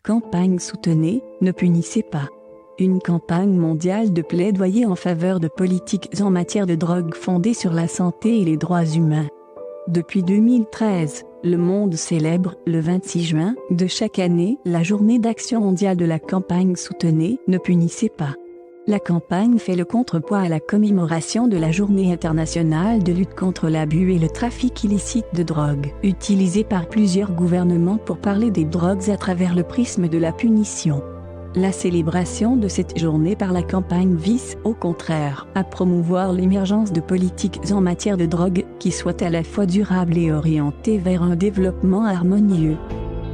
campagne Soutenez, ne punissez pas. Une campagne mondiale de plaidoyer en faveur de politiques en matière de drogue fondées sur la santé et les droits humains. Depuis 2013, le monde célèbre, le 26 juin de chaque année, la journée d'action mondiale de la campagne Soutenez, ne punissez pas. La campagne fait le contrepoids à la commémoration de la Journée internationale de lutte contre l'abus et le trafic illicite de drogue, utilisée par plusieurs gouvernements pour parler des drogues à travers le prisme de la punition. La célébration de cette journée par la campagne vise, au contraire, à promouvoir l'émergence de politiques en matière de drogue qui soient à la fois durables et orientées vers un développement harmonieux,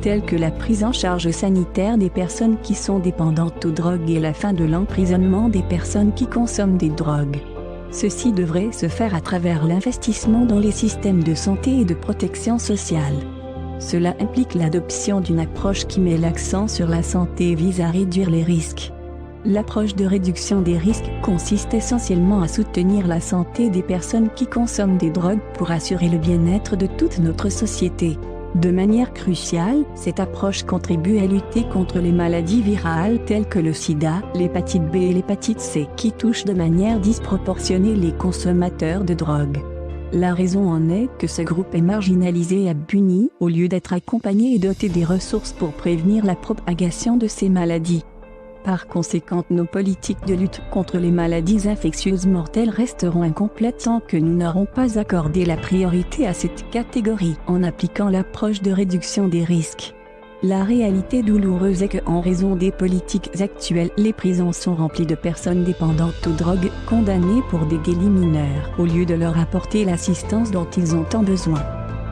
telles que la prise en charge sanitaire des personnes qui sont dépendantes aux drogues et la fin de l'emprisonnement des personnes qui consomment des drogues. Ceci devrait se faire à travers l'investissement dans les systèmes de santé et de protection sociale. Cela implique l'adoption d'une approche qui met l'accent sur la santé et vise à réduire les risques. L'approche de réduction des risques consiste essentiellement à soutenir la santé des personnes qui consomment des drogues pour assurer le bien-être de toute notre société. De manière cruciale, cette approche contribue à lutter contre les maladies virales telles que le sida, l'hépatite B et l'hépatite C qui touchent de manière disproportionnée les consommateurs de drogue. La raison en est que ce groupe est marginalisé et puni, au lieu d'être accompagné et doté des ressources pour prévenir la propagation de ces maladies. Par conséquent, nos politiques de lutte contre les maladies infectieuses mortelles resteront incomplètes tant que nous n'aurons pas accordé la priorité à cette catégorie en appliquant l'approche de réduction des risques. La réalité douloureuse est qu'en raison des politiques actuelles, les prisons sont remplies de personnes dépendantes aux drogues, condamnées pour des délits mineurs, au lieu de leur apporter l'assistance dont ils ont tant besoin.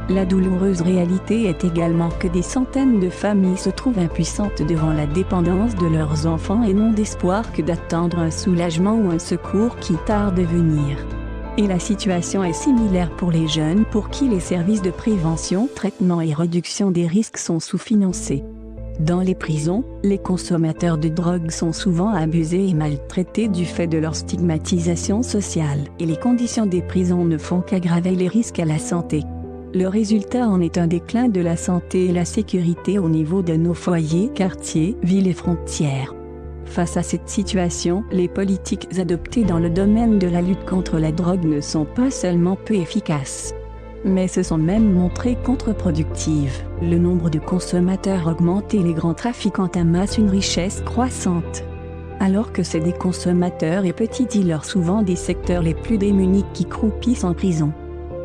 La douloureuse réalité est également que des centaines de familles se trouvent impuissantes devant la dépendance de leurs enfants et n'ont d'espoir que d'attendre un soulagement ou un secours qui tarde à venir. Et la situation est similaire pour les jeunes pour qui les services de prévention, traitement et réduction des risques sont sous-financés. Dans les prisons, les consommateurs de drogue sont souvent abusés et maltraités du fait de leur stigmatisation sociale, et les conditions des prisons ne font qu'aggraver les risques à la santé. Le résultat en est un déclin de la santé et la sécurité au niveau de nos foyers, quartiers, villes et frontières. Face à cette situation, les politiques adoptées dans le domaine de la lutte contre la drogue ne sont pas seulement peu efficaces, mais se sont même montrées contre-productives. Le nombre de consommateurs augmente et les grands trafiquants amassent une richesse croissante. Alors que c'est des consommateurs et petits dealers souvent des secteurs les plus démunis qui croupissent en prison.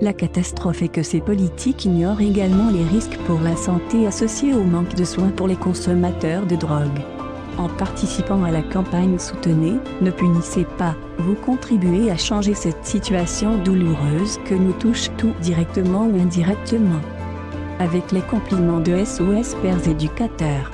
La catastrophe est que ces politiques ignorent également les risques pour la santé associés au manque de soins pour les consommateurs de drogue. En participant à la campagne Soutenez, ne punissez pas, vous contribuez à changer cette situation douloureuse que nous touche tous directement ou indirectement. Avec les compliments de SOS Pères Éducateurs.